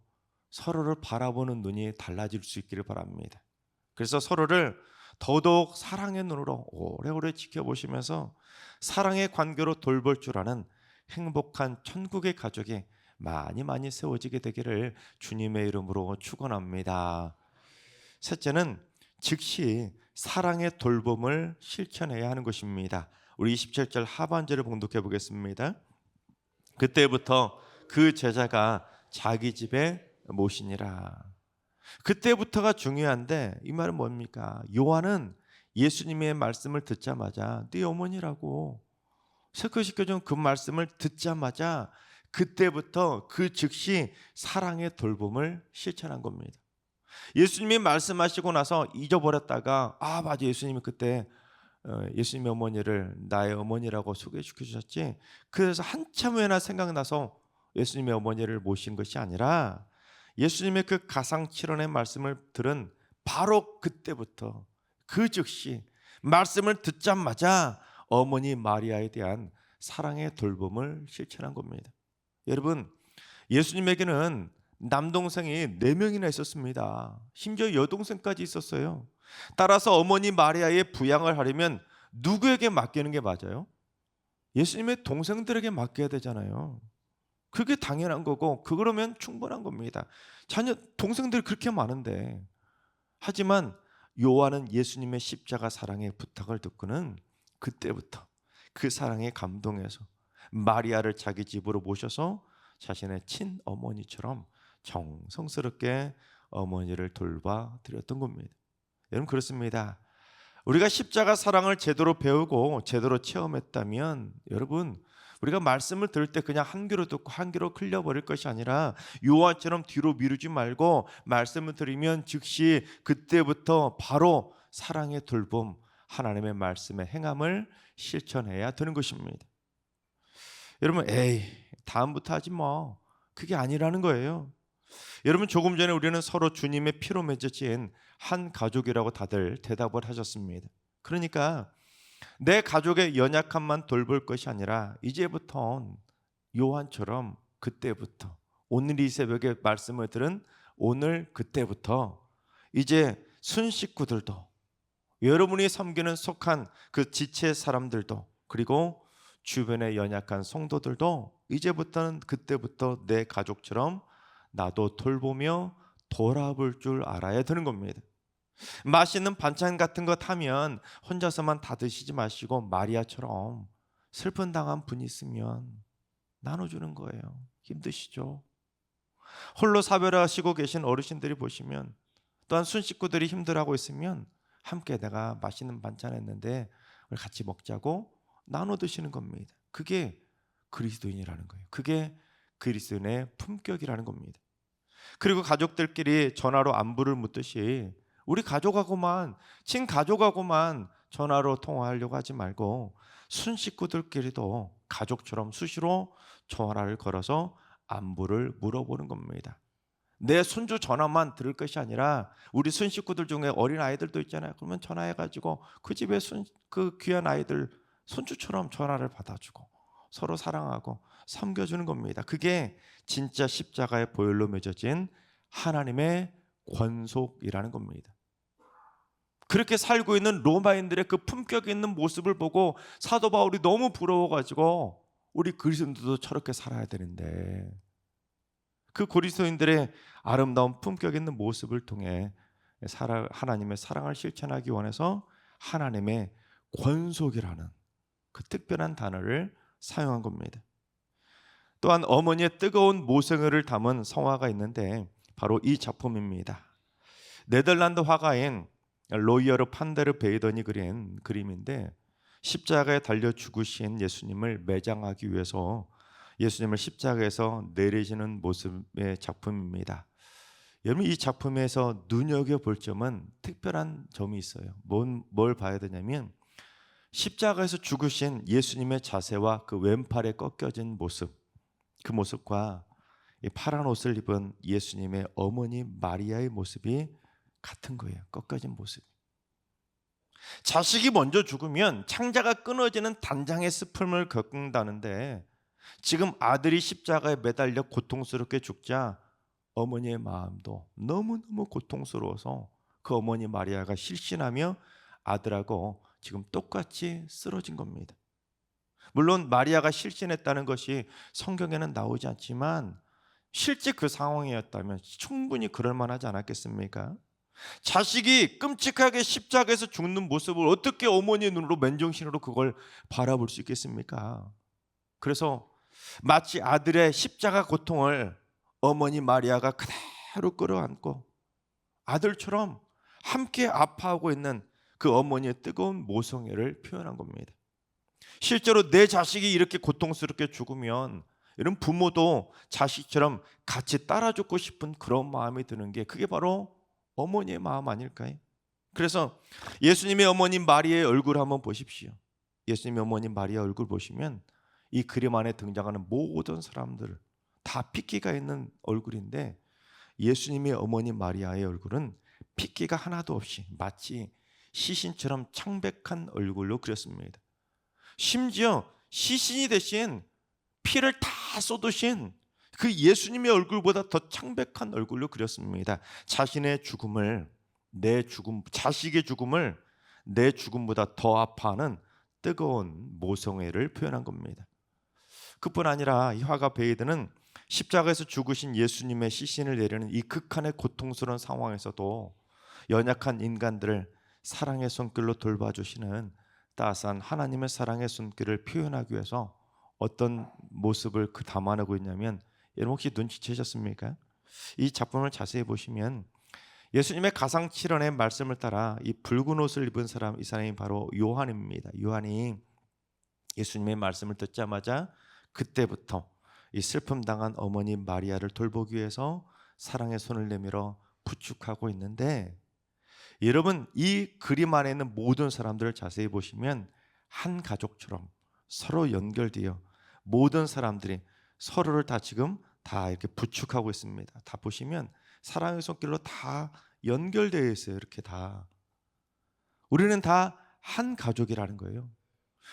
[SPEAKER 5] 서로를 바라보는 눈이 달라질 수 있기를 바랍니다. 그래서 서로를 더더욱 사랑의 눈으로 오래오래 지켜보시면서 사랑의 관계로 돌볼 줄 아는 행복한 천국의 가족이 많이 세워지게 되기를 주님의 이름으로 축원합니다. 셋째는 즉시 사랑의 돌봄을 실천해야 하는 것입니다. 우리 27절 하반절을 봉독해 보겠습니다. 그때부터 그 제자가 자기 집에 모시니라. 그때부터가 중요한데 이 말은 뭡니까? 요한은 예수님의 말씀을 듣자마자 네 어머니라고 설교시켜준 그 말씀을 듣자마자 그때부터 그 즉시 사랑의 돌봄을 실천한 겁니다. 예수님이 말씀하시고 나서 잊어버렸다가 맞아, 예수님이 그때 예수님의 어머니를 나의 어머니라고 소개시켜 주셨지. 그래서 한참 후에나 생각나서 예수님의 어머니를 모신 것이 아니라 예수님의 그 가상칠언의 말씀을 들은 바로 그때부터 그 즉시 말씀을 듣자마자 어머니 마리아에 대한 사랑의 돌봄을 실천한 겁니다. 여러분, 예수님에게는 남동생이 4명이나 있었습니다. 심지어 여동생까지 있었어요. 따라서 어머니 마리아의 부양을 하려면 누구에게 맡기는 게 맞아요? 예수님의 동생들에게 맡겨야 되잖아요. 그게 당연한 거고 그러면 충분한 겁니다. 자녀 동생들이 그렇게 많은데. 하지만 요한은 예수님의 십자가 사랑의 부탁을 듣고는 그때부터 그 사랑에 감동해서 마리아를 자기 집으로 모셔서 자신의 친어머니처럼 정성스럽게 어머니를 돌봐 드렸던 겁니다. 여러분, 그렇습니다. 우리가 십자가 사랑을 제대로 배우고 제대로 체험했다면 여러분, 우리가 말씀을 들을 때 그냥 한 귀로 듣고 한 귀로 흘려버릴 것이 아니라 요한처럼 뒤로 미루지 말고 말씀을 들으면 즉시 그때부터 바로 사랑의 돌봄, 하나님의 말씀의 행함을 실천해야 되는 것입니다. 여러분, 다음부터 하지 뭐, 그게 아니라는 거예요. 여러분, 조금 전에 우리는 서로 주님의 피로 맺어진 한 가족이라고 다들 대답을 하셨습니다. 그러니까 내 가족의 연약함만 돌볼 것이 아니라 이제부턴 요한처럼 그때부터, 오늘 이 새벽에 말씀을 들은 오늘 그때부터 이제 순식구들도, 여러분이 섬기는 속한 그 지체 사람들도, 그리고 주변의 연약한 성도들도 이제부터는 그때부터 내 가족처럼 나도 돌보며 돌아볼 줄 알아야 되는 겁니다. 맛있는 반찬 같은 것 하면 혼자서만 다 드시지 마시고 마리아처럼 슬픈 당한 분이 있으면 나눠주는 거예요. 힘드시죠? 홀로 사별하시고 계신 어르신들이 보시면, 또한 순식구들이 힘들어하고 있으면 함께 내가 맛있는 반찬 했는데 우리 같이 먹자고 나눠 드시는 겁니다. 그게 그리스도인이라는 거예요. 그게 그리스도인의 품격이라는 겁니다. 그리고 가족들끼리 전화로 안부를 묻듯이 우리 가족하고만, 친가족하고만 전화로 통화하려고 하지 말고 순식구들끼리도 가족처럼 수시로 전화를 걸어서 안부를 물어보는 겁니다. 내 손주 전화만 들을 것이 아니라 우리 순식구들 중에 어린 아이들도 있잖아요. 그러면 전화해가지고 그 집에 그 귀한 아이들 손주처럼 전화를 받아주고 서로 사랑하고 섬겨주는 겁니다. 그게 진짜 십자가의 보혈로 맺어진 하나님의 권속이라는 겁니다. 그렇게 살고 있는 로마인들의 그 품격 있는 모습을 보고 사도 바울이 너무 부러워가지고 우리 그리스도인들도 저렇게 살아야 되는데, 그 그리스도인들의 아름다운 품격 있는 모습을 통해 하나님의 사랑을 실천하기 원해서 하나님의 권속이라는 그 특별한 단어를 사용한 겁니다. 또한 어머니의 뜨거운 모성애를 담은 성화가 있는데 바로 이 작품입니다. 네덜란드 화가인 로이어르 판데르 베이던이 그린 그림인데, 십자가에 달려 죽으신 예수님을 매장하기 위해서 예수님을 십자가에서 내리시는 모습의 작품입니다. 여러분, 이 작품에서 눈여겨볼 점은 특별한 점이 있어요. 뭘 봐야 되냐면 십자가에서 죽으신 예수님의 자세와 그 왼팔에 꺾여진 모습, 그 모습과 이 파란 옷을 입은 예수님의 어머니 마리아의 모습이 같은 거예요. 꺾여진 모습. 자식이 먼저 죽으면 창자가 끊어지는 단장의 슬픔을 겪는다는데, 지금 아들이 십자가에 매달려 고통스럽게 죽자 어머니의 마음도 너무너무 고통스러워서 그 어머니 마리아가 실신하며 아들하고 지금 똑같이 쓰러진 겁니다. 물론 마리아가 실신했다는 것이 성경에는 나오지 않지만 실제 그 상황이었다면 충분히 그럴 만하지 않았겠습니까? 자식이 끔찍하게 십자가에서 죽는 모습을 어떻게 어머니의 눈으로 맨정신으로 그걸 바라볼 수 있겠습니까? 그래서 마치 아들의 십자가 고통을 어머니 마리아가 그대로 끌어안고 아들처럼 함께 아파하고 있는 그 어머니의 뜨거운 모성애를 표현한 겁니다. 실제로 내 자식이 이렇게 고통스럽게 죽으면 이런 부모도 자식처럼 같이 따라 죽고 싶은 그런 마음이 드는 게 그게 바로 어머니의 마음 아닐까요? 그래서 예수님의 어머니 마리아의 얼굴 한번 보십시오. 예수님의 어머니 마리아 얼굴 보시면 이 그림 안에 등장하는 모든 사람들 다 핏기가 있는 얼굴인데 예수님의 어머니 마리아의 얼굴은 핏기가 하나도 없이 마치 시신처럼 창백한 얼굴로 그렸습니다. 심지어 시신이 대신 피를 다 쏟으신 그 예수님의 얼굴보다 더 창백한 얼굴로 그렸습니다. 자신의 죽음을 자식의 죽음을 내 죽음보다 더 아파하는 뜨거운 모성애를 표현한 겁니다. 그뿐 아니라 이 화가 베이드는 십자가에서 죽으신 예수님의 시신을 내리는 이 극한의 고통스러운 상황에서도 연약한 인간들을 사랑의 손길로 돌봐주시는 따스한 하나님의 사랑의 손길을 표현하기 위해서 어떤 모습을 담아내고 있냐면, 여러분 혹시 눈치채셨습니까? 이 작품을 자세히 보시면 예수님의 가상칠언의 말씀을 따라 이 붉은 옷을 입은 사람, 이 사람이 바로 요한입니다. 요한이 예수님의 말씀을 듣자마자 그때부터 이 슬픔 당한 어머니 마리아를 돌보기 위해서 사랑의 손을 내밀어 부축하고 있는데, 여러분 이 그림 안에 있는 모든 사람들을 자세히 보시면 한 가족처럼 서로 연결되어 모든 사람들이 서로를 다 지금 다 이렇게 부축하고 있습니다. 다 보시면 사랑의 손길로 다 연결되어 있어요. 이렇게 다 우리는 다 한 가족이라는 거예요.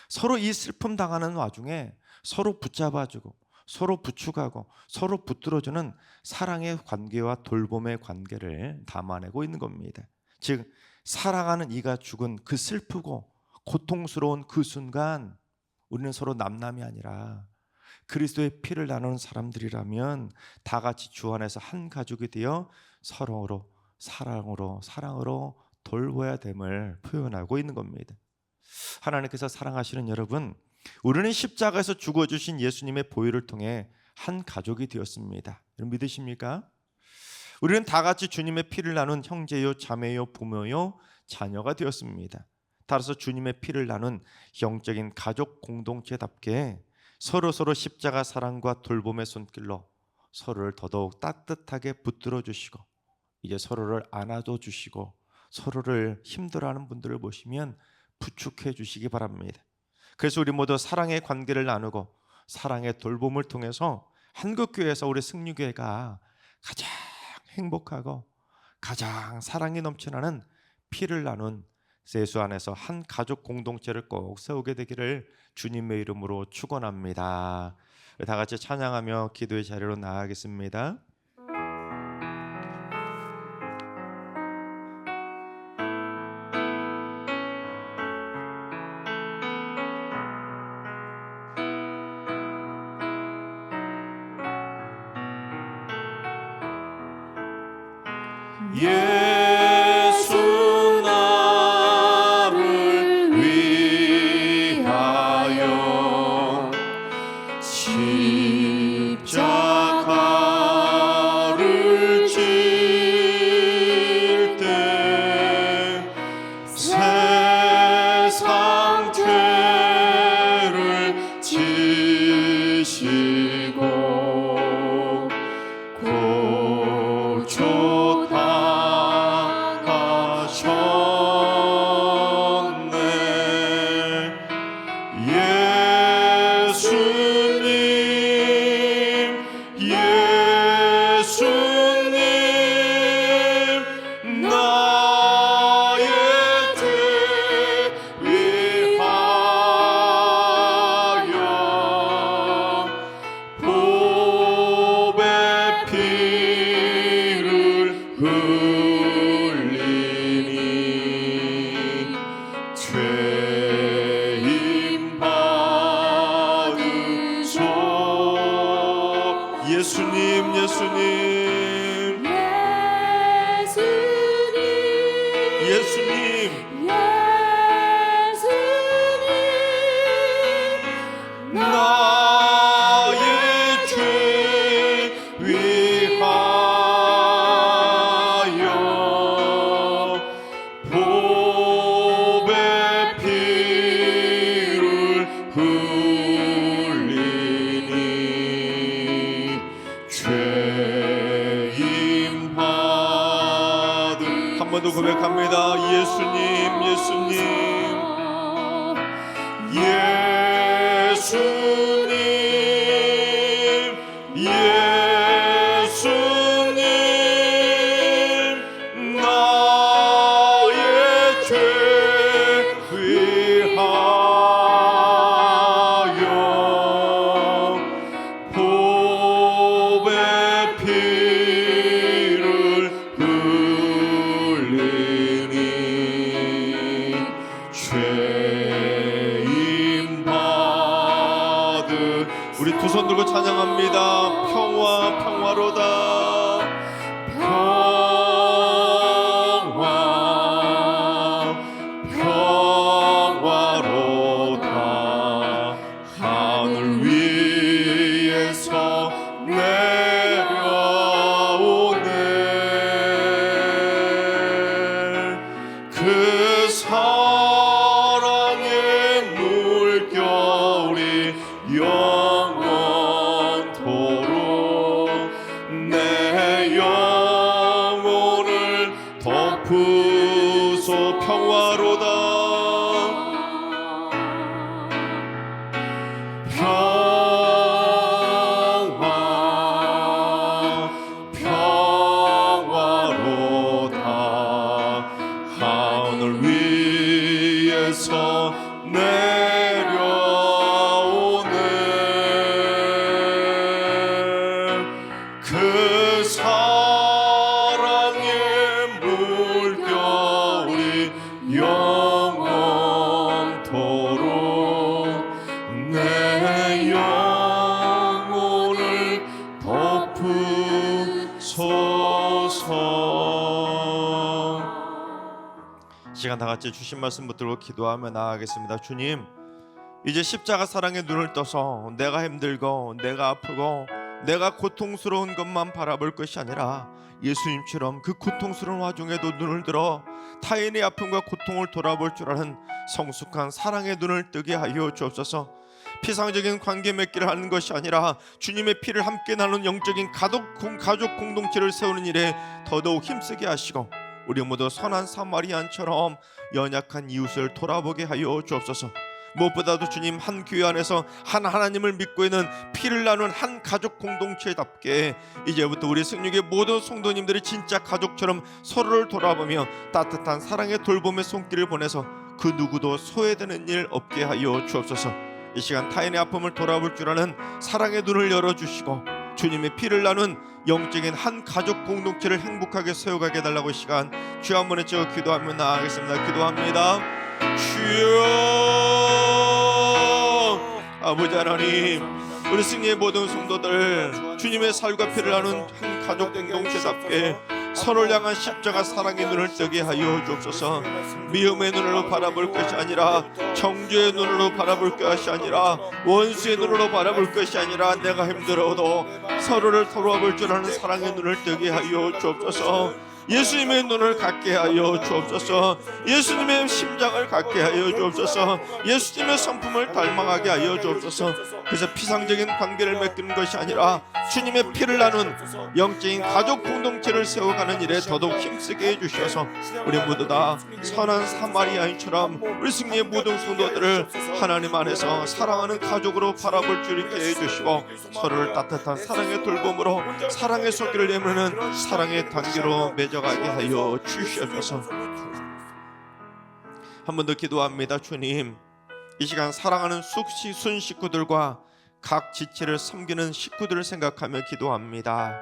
[SPEAKER 5] 서로 이 슬픔 당하는 와중에 서로 붙잡아주고 서로 부축하고 서로 붙들어주는 사랑의 관계와 돌봄의 관계를 담아내고 있는 겁니다. 즉 사랑하는 이가 죽은 그 슬프고 고통스러운 그 순간 우리는 서로 남남이 아니라 그리스도의 피를 나누는 사람들이라면 다 같이 주 안에서 한 가족이 되어 서로로 사랑으로 돌봐야 됨을 표현하고 있는 겁니다. 하나님께서 사랑하시는 여러분, 우리는 십자가에서 죽어주신 예수님의 보혈을 통해 한 가족이 되었습니다. 여러분 믿으십니까? 우리는 다 같이 주님의 피를 나눈 형제요, 자매요, 부모요, 자녀가 되었습니다. 따라서 주님의 피를 나눈 영적인 가족 공동체답게 서로 십자가 사랑과 돌봄의 손길로 서로를 더더욱 따뜻하게 붙들어 주시고 이제 서로를 안아도 주시고 서로를 힘들어하는 분들을 보시면 부축해 주시기 바랍니다. 그래서 우리 모두 사랑의 관계를 나누고 사랑의 돌봄을 통해서 한국교회에서 우리 승리교회가 가장 행복하고 가장 사랑이 넘쳐나는 피를 나눈 예수 안에서 한 가족 공동체를 꼭 세우게 되기를 주님의 이름으로 축원합니다. 다 같이 찬양하며 기도의 자리로 나아가겠습니다. 예수 나를 위하여 십자가를 질 때 세상 죄를 지시고 고초 예수님 나의 죄 위하여 보배 피를 흘리니 죄임 받은 한 번 더 고백합니다. 예수님 예수님 예수님 나의 죄 위하여 보배 피를 흘리니 죄임 받은 우리 두 손 들고 찬양합니다. 평화 평화로다 평화 평화로다 하늘 위에서 내려오네 그 사랑의 물결이 영원토록 내 영혼을 덮으소 평화로다 평화 평화로다 하늘 위에서 내려오네 그 사랑의 물결이 영원토록 내 영혼을 덮으소서. 시간 다 같이 주신 말씀 붙들고 기도하며 나아가겠습니다. 주님, 이제 십자가 사랑의 눈을 떠서 내가 힘들고 내가 아프고 내가 고통스러운 것만 바라볼 것이 아니라 예수님처럼 그 고통스러운 와중에도 눈을 들어 타인의 아픔과 고통을 돌아볼 줄 아는 성숙한 사랑의 눈을 뜨게 하여 주옵소서. 피상적인 관계 맺기를 하는 것이 아니라 주님의 피를 함께 나누는 영적인 가족 공동체를 세우는 일에 더더욱 힘쓰게 하시고 우리 모두 선한 사마리안처럼 연약한 이웃을 돌아보게 하여 주옵소서. 무엇보다도 주님, 한 교회 안에서 한 하나님을 믿고 있는 피를 나눈 한 가족 공동체답게 이제부터 우리 승육의 모든 성도님들이 진짜 가족처럼 서로를 돌아보며 따뜻한 사랑의 돌봄의 손길을 보내서 그 누구도 소외되는 일 없게 하여 주옵소서. 이 시간 타인의 아픔을 돌아볼 줄 아는 사랑의 눈을 열어주시고 주님의 피를 나눈 영적인 한 가족 공동체를 행복하게 세워가게 해달라고 이 시간 주여 한 번 외쳐 기도하며 나아가겠습니다. 기도합니다. 주여, 아버지 하나님, 우리 승리의 모든 성도들 주님의 살과 피를 나눈 한 가족 공동체답게 서로를 향한 십자가 사랑의 눈을 뜨게 하여 주옵소서. 미움의 눈으로 바라볼 것이 아니라 정죄의 눈으로 바라볼 것이 아니라 원수의 눈으로 바라볼 것이 아니라 내가 힘들어도 서로를 돌아볼 줄 아는 사랑의 눈을 뜨게 하여 주옵소서. 예수님의 눈을 갖게 하여 주옵소서. 예수님의 심장을 갖게 하여 주옵소서. 예수님의 성품을 닮아가게 하여 주옵소서. 그래서 피상적인 관계를 맺는 것이 아니라 주님의 피를 나눈 영적인 가족 공동체를 세워가는 일에 더더욱 힘쓰게 해주셔서 우리 모두 다 선한 사마리아인처럼 우리 승리의 모든 성도들을 하나님 안에서 사랑하는 가족으로 바라볼 줄 있게 해주시고 서로를 따뜻한 사랑의 돌봄으로 사랑의 손길을 내미는 사랑의 관계로 맺어가게 하여 주시옵소서. 한 번 더 기도합니다. 주님, 이 시간 사랑하는 순 식구들과 각 지체를 섬기는 식구들을 생각하며 기도합니다.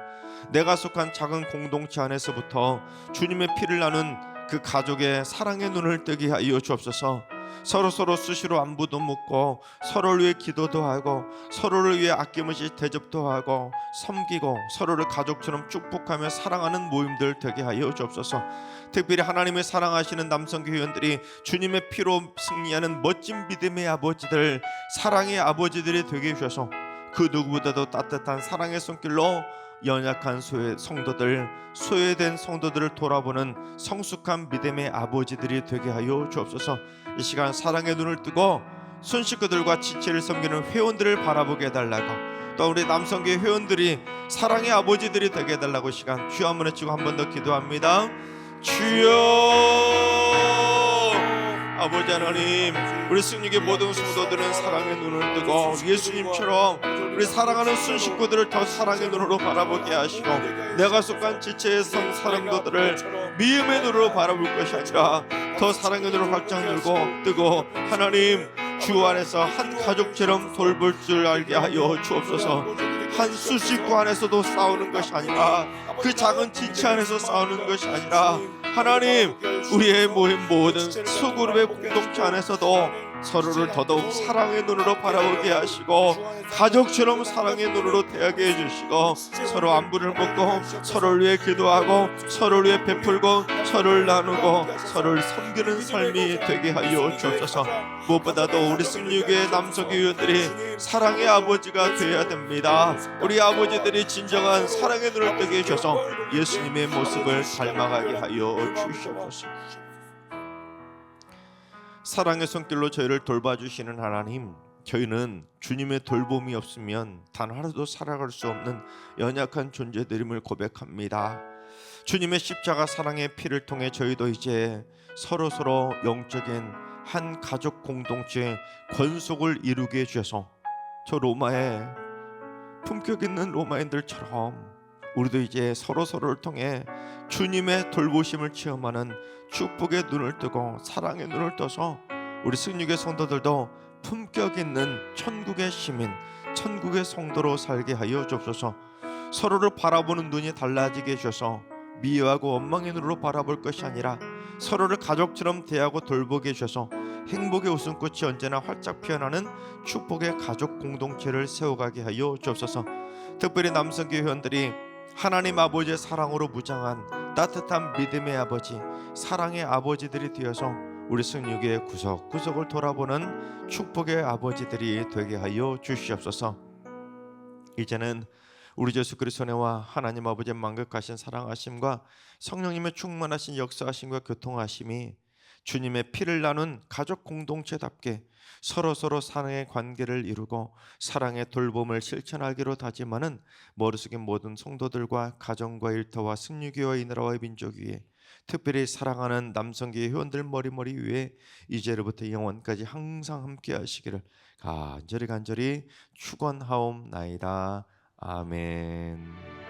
[SPEAKER 5] 내가 속한 작은 공동체 안에서부터 주님의 피를 나눈 그 가족의 사랑의 눈을 뜨게 하여 주옵소서. 서로 수시로 안부도 묻고 서로를 위해 기도도 하고 서로를 위해 아낌없이 대접도 하고 섬기고 서로를 가족처럼 축복하며 사랑하는 모임들 되게 하여 주옵소서. 특별히 하나님의 사랑하시는 남성교회원들이 주님의 피로 승리하는 멋진 믿음의 아버지들, 사랑의 아버지들이 되게 해주셔서 그 누구보다도 따뜻한 사랑의 손길로 연약한 성도들, 소외된 성도들을 돌아보는 성숙한 믿음의 아버지들이 되게 하여 주옵소서. 이 시간 사랑의 눈을 뜨고 손식구들과 지체를 섬기는 회원들을 바라보게 해달라고, 또 우리 남성교회 회원들이 사랑의 아버지들이 되게 해달라고 시간 주여 한번 외치고 한 번 더 기도합니다. 주여, 아버지 하나님, 우리 승리의 모든 성도들은 사랑의 눈을 뜨고 예수님처럼 우리 사랑하는 순식구들을 더 사랑의 눈으로 바라보게 하시고, 내가 속한 지체의 사람들을 미움의 눈으로 바라볼 것이 아니라 더 사랑의 눈을 활짝 열고 뜨고 하나님 주 안에서 한 가족처럼 돌볼 줄 알게 하여 주옵소서. 한 수식구 안에서도 싸우는 것이 아니라, 그 작은 지체 안에서 싸우는 것이 아니라, 하나님 우리의 모임 모든 소그룹의 공동체 안에서도 서로를 더더욱 사랑의 눈으로 바라보게 하시고 가족처럼 사랑의 눈으로 대하게 해주시고, 서로 안부를 묻고 서로를 위해 기도하고 서로를 위해 베풀고 서로를 나누고 서로를 섬기는 삶이 되게 하여 주옵소서. 무엇보다도 우리 승리교회 남성교회들이 사랑의 아버지가 되어야 됩니다. 우리 아버지들이 진정한 사랑의 눈을 뜨게 해주셔서 예수님의 모습을 닮아가게 하여 주시옵소서. 사랑의 손길로 저희를 돌봐주시는 하나님, 저희는 주님의 돌봄이 없으면 단 하루도 살아갈 수 없는 연약한 존재들임을 고백합니다. 주님의 십자가 사랑의 피를 통해 저희도 이제 서로 영적인 한 가족 공동체의 권속을 이루게 해주셔서 저 로마의 품격 있는 로마인들처럼 우리도 이제 서로를 통해 주님의 돌보심을 체험하는 축복의 눈을 뜨고 사랑의 눈을 떠서 우리 승리교회 성도들도 품격 있는 천국의 시민, 천국의 성도로 살게 하여 주옵소서. 서로를 바라보는 눈이 달라지게 해주셔서 미워하고 원망의 눈으로 바라볼 것이 아니라 서로를 가족처럼 대하고 돌보게 해주셔서 행복의 웃음꽃이 언제나 활짝 피어나는 축복의 가족 공동체를 세워가게 하여 주옵소서. 특별히 남성교회 회원들이 하나님 아버지의 사랑으로 무장한 따뜻한 믿음의 아버지, 사랑의 아버지들이 되어서 우리 승리교회 구석구석을 돌아보는 축복의 아버지들이 되게 하여 주시옵소서. 이제는 우리 예수 그리스도의 은혜와 하나님 아버지의 만극하신 사랑하심과 성령님의 충만하신 역사하심과 교통하심이 주님의 피를 나눈 가족 공동체답게 서로 사랑의 관계를 이루고 사랑의 돌봄을 실천하기로 다짐하는 머릿속의 모든 성도들과 가정과 일터와 승리교회와 이 나라와 민족 위에, 특별히 사랑하는 남성교회 회원들 머리 위에 이제로부터 영원까지 항상 함께 하시기를 간절히 축원하옵나이다. 아멘.